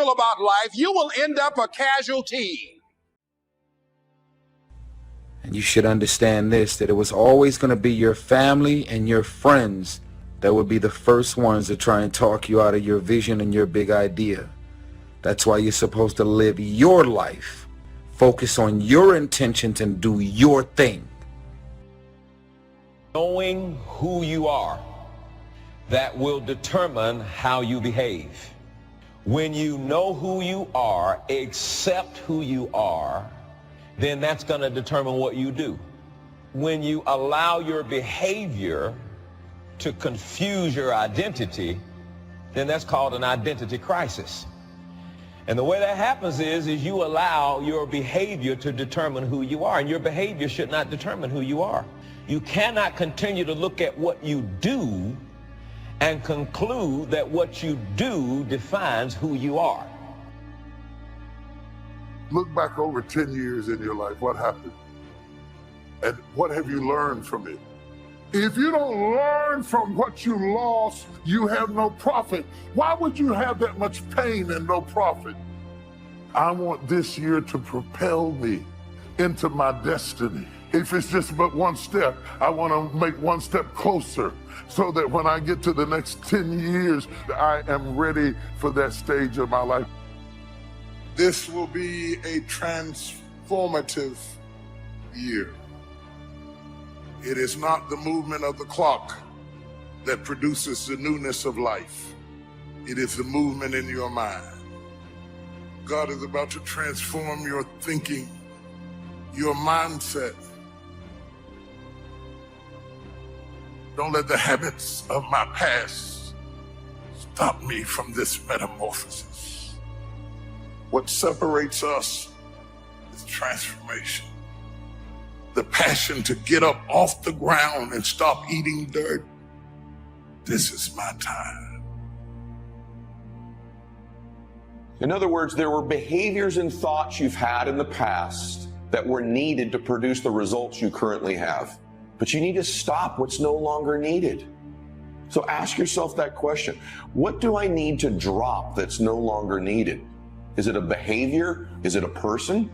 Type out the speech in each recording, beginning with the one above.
about life, you will end up a casualty. And you should understand this, that it was always going to be your family and your friends that would be the first ones to try and talk you out of your vision and your big idea. That's why you're supposed to live your life, focus on your intentions and do your thing. Knowing who you are, that will determine how you behave. When you know who you are, accept who you are, then that's going to determine what you do. When you allow your behavior to confuse your identity, then that's called an identity crisis. And the way that happens is you allow your behavior to determine who you are, and your behavior should not determine who you are. You cannot continue to look at what you do and conclude that what you do defines who you are. Look back over 10 years in your life. What happened? And what have you learned from it? If you don't learn from what you lost, you have no profit. Why would you have that much pain and no profit? I want this year to propel me into my destiny. If it's just but one step, I want to make one step closer so that when I get to the next 10 years, I am ready for that stage of my life. This will be a transformative year. It is not the movement of the clock that produces the newness of life. It is the movement in your mind. God is about to transform your thinking, your mindset. Don't let the habits of my past stop me from this metamorphosis. What separates us is transformation. The passion to get up off the ground and stop eating dirt. This is my time. In other words, there were behaviors and thoughts you've had in the past that were needed to produce the results you currently have. But you need to stop what's no longer needed. So ask yourself that question. What do I need to drop that's no longer needed? Is it a behavior? Is it a person?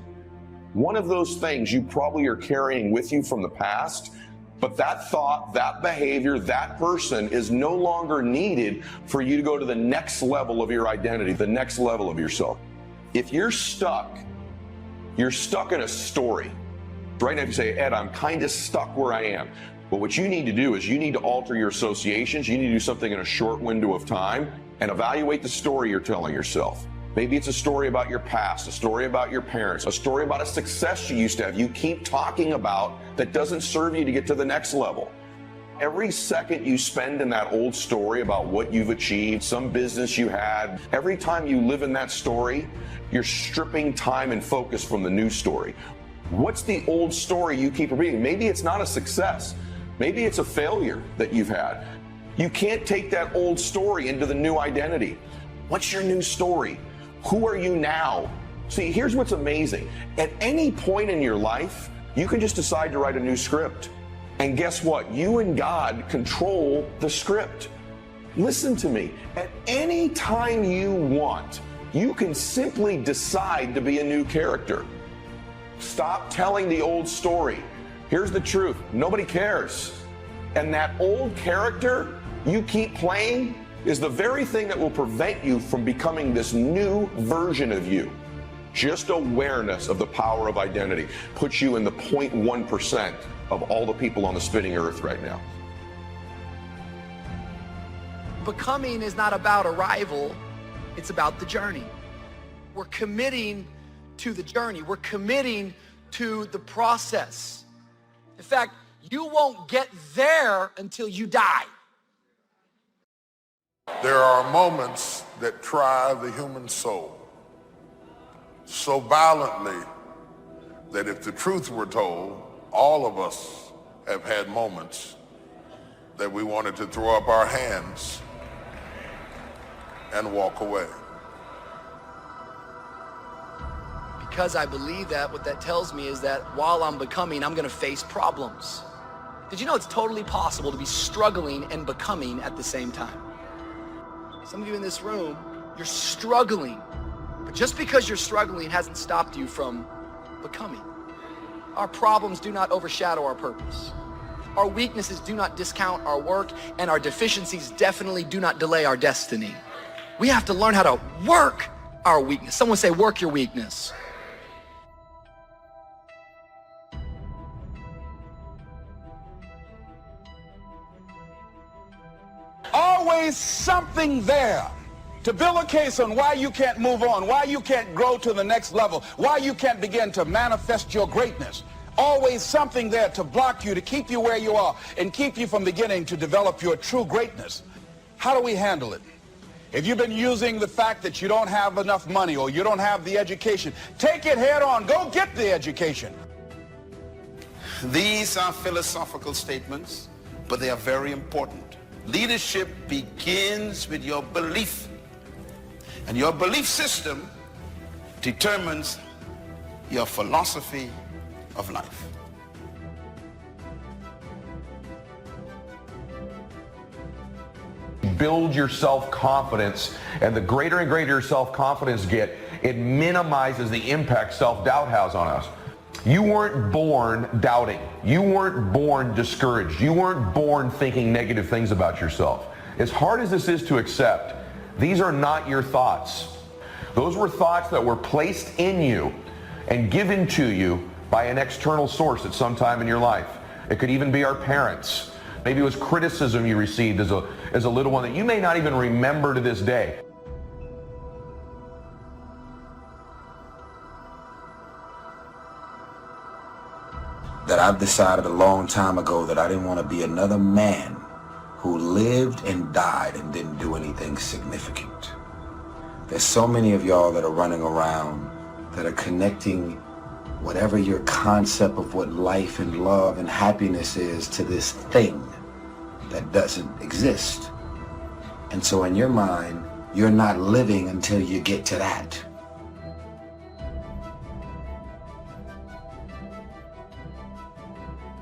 One of those things you probably are carrying with you from the past, but that thought, that behavior, that person is no longer needed for you to go to the next level of your identity, the next level of yourself. If you're stuck in a story. Right now, if you say, Ed, I'm kind of stuck where I am. But what you need to do is you need to alter your associations. You need to do something in a short window of time and evaluate the story you're telling yourself. Maybe it's a story about your past, a story about your parents, a story about a success you used to have. You keep talking about that doesn't serve you to get to the next level. Every second you spend in that old story about what you've achieved, some business you had, every time you live in that story, you're stripping time and focus from the new story. What's the old story you keep repeating? Maybe it's not a success. Maybe it's a failure that you've had. You can't take that old story into the new identity. What's your new story? Who are you now? See, here's what's amazing. At any point in your life, you can just decide to write a new script. And guess what? You and God control the script. Listen to me. At any time you want, you can simply decide to be a new character. Stop telling the old story. Here's the truth. Nobody cares. And that old character you keep playing is the very thing that will prevent you from becoming this new version of you. Just awareness of the power of identity puts you in the 0.1% of all the people on the spinning earth right now. Becoming is not about arrival, it's about the journey. We're committing to the journey. We're committing to the process. In fact, you won't get there until you die. There are moments that try the human soul so violently that if the truth were told, all of us have had moments that we wanted to throw up our hands and walk away. Because I believe that, what that tells me is that while I'm becoming, I'm gonna face problems. Did you know it's totally possible to be struggling and becoming at the same time? Some of you in this room, you're struggling But just because you're struggling hasn't stopped you from becoming. Our problems do not overshadow our purpose. Our weaknesses do not discount our work, and our deficiencies definitely do not delay our destiny. We have to learn how to work our weakness. Someone say, work your weakness. Always something there to build a case on why you can't move on, why you can't grow to the next level, why you can't begin to manifest your greatness. Always something there to block you, to keep you where you are, and keep you from beginning to develop your true greatness. How do we handle it? If you've been using the fact that you don't have enough money or you don't have the education, take it head on. Go get the education. These are philosophical statements, but they are very important. Leadership begins with your belief, and your belief system determines your philosophy of life. Build your self-confidence, and the greater and greater your self-confidence get, it minimizes the impact self-doubt has on us. You weren't born doubting. You weren't born discouraged. You weren't born thinking negative things about yourself. As hard as this is to accept, these are not your thoughts. Those were thoughts that were placed in you and given to you by an external source at some time in your life. It could even be our parents. Maybe it was criticism you received as a little one that you may not even remember to this day. That I've decided a long time ago that I didn't want to be another man who lived and died and didn't do anything significant. There's so many of y'all that are running around that are connecting whatever your concept of what life and love and happiness is to this thing that doesn't exist. And so in your mind, you're not living until you get to that.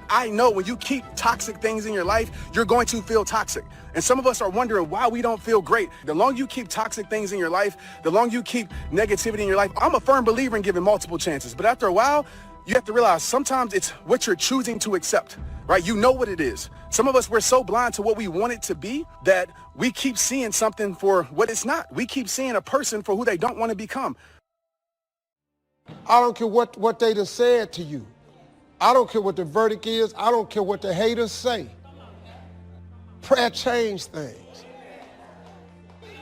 I know when you keep toxic things in your life, you're going to feel toxic. And some of us are wondering why we don't feel great. The longer you keep toxic things in your life, the longer you keep negativity in your life. I'm a firm believer in giving multiple chances. But after a while, you have to realize sometimes it's what you're choosing to accept, right? You know what it is. Some of us, we're so blind to what we want it to be that we keep seeing something for what it's not. We keep seeing a person for who they don't want to become. I don't care what they done said to you. I don't care what the verdict is. I don't care what the haters say. Prayer changed things.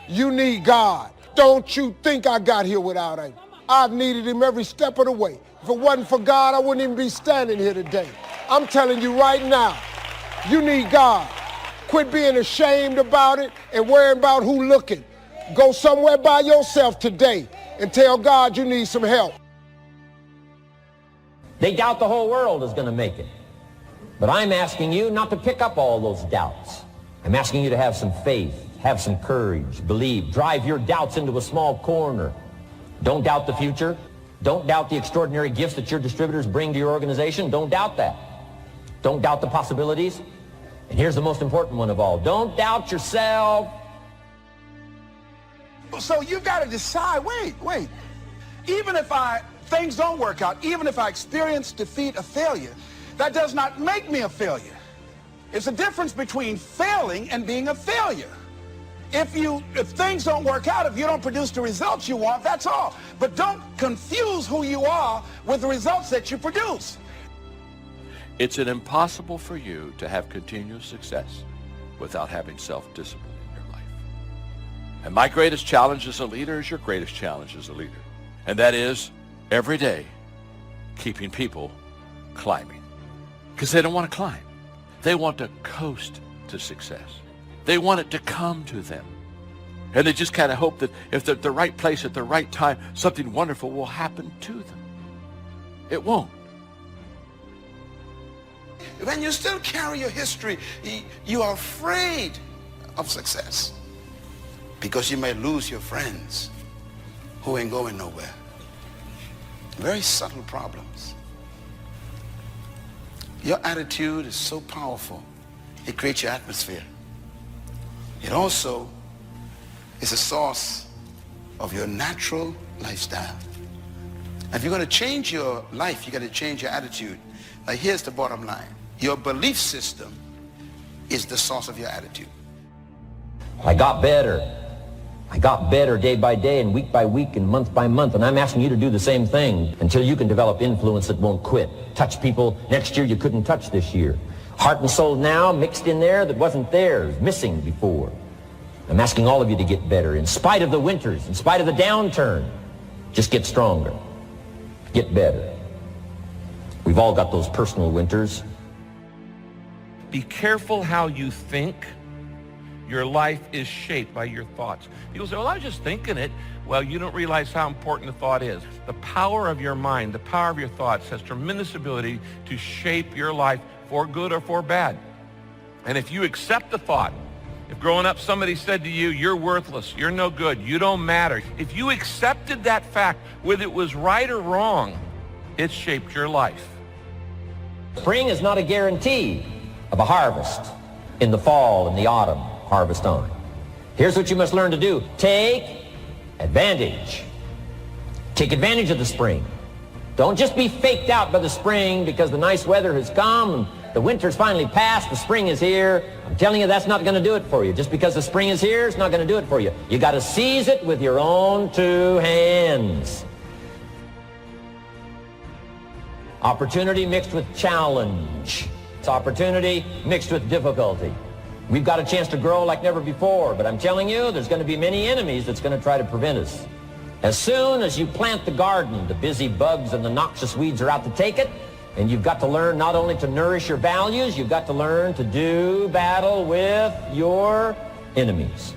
You need God. Don't you think I got here without him. I've needed him every step of the way. If it wasn't for God, I wouldn't even be standing here today. I'm telling you right now, you need God. Quit being ashamed about it and worrying about who looking. Go somewhere by yourself today and tell God you need some help. They doubt the whole world is going to make it. But I'm asking you not to pick up all those doubts. I'm asking you to have some faith, have some courage, believe, drive your doubts into a small corner. Don't doubt the future. Don't doubt the extraordinary gifts that your distributors bring to your organization. Don't doubt that. Don't doubt the possibilities. And here's the most important one of all. Don't doubt yourself. So you've got to decide, wait. Even if things don't work out, even if I experience defeat or failure, that does not make me a failure. It's a difference between failing and being a failure. If things don't work out, if you don't produce the results you want, that's all. But don't confuse who you are with the results that you produce. It's impossible for you to have continuous success without having self-discipline in your life. And my greatest challenge as a leader is your greatest challenge as a leader. And that is every day keeping people climbing. Because they don't want to climb. They want to coast to success. They want it to come to them. And they just kind of hope that if they're at the right place at the right time, something wonderful will happen to them. It won't. When you still carry your history, you are afraid of success because you may lose your friends who ain't going nowhere. Very subtle problems. Your attitude is so powerful. It creates your atmosphere. It also is a source of your natural lifestyle. If you're going to change your life, you got to change your attitude. Like, here's the bottom line. Your belief system is the source of your attitude. I got better. I got better day by day and week by week and month by month, and I'm asking you to do the same thing until you can develop influence that won't quit. Touch people next year you couldn't touch this year. Heart and soul now mixed in there that wasn't there, missing before. I'm asking all of you to get better in spite of the winters, in spite of the downturn. Just get stronger. Get better. We've all got those personal winters. Be careful how you think. Your life is shaped by your thoughts. People say, well, I was just thinking it. Well, you don't realize how important the thought is. The power of your mind, the power of your thoughts has tremendous ability to shape your life for good or for bad. And if you accept the thought, if growing up somebody said to you, you're worthless, you're no good, you don't matter. If you accepted that fact, whether it was right or wrong, it shaped your life. Spring is not a guarantee of a harvest in the fall and the autumn. Harvest on. Here's what you must learn to do. Take advantage. Take advantage of the spring. Don't just be faked out by the spring because the nice weather has come, the winter's finally passed, the spring is here. I'm telling you, that's not going to do it for you. Just because the spring is here, it's not going to do it for you. You got to seize it with your own two hands. Opportunity mixed with challenge. It's opportunity mixed with difficulty. We've got a chance to grow like never before, but I'm telling you, there's going to be many enemies that's going to try to prevent us. As soon as you plant the garden, the busy bugs and the noxious weeds are out to take it, and you've got to learn not only to nourish your values, you've got to learn to do battle with your enemies.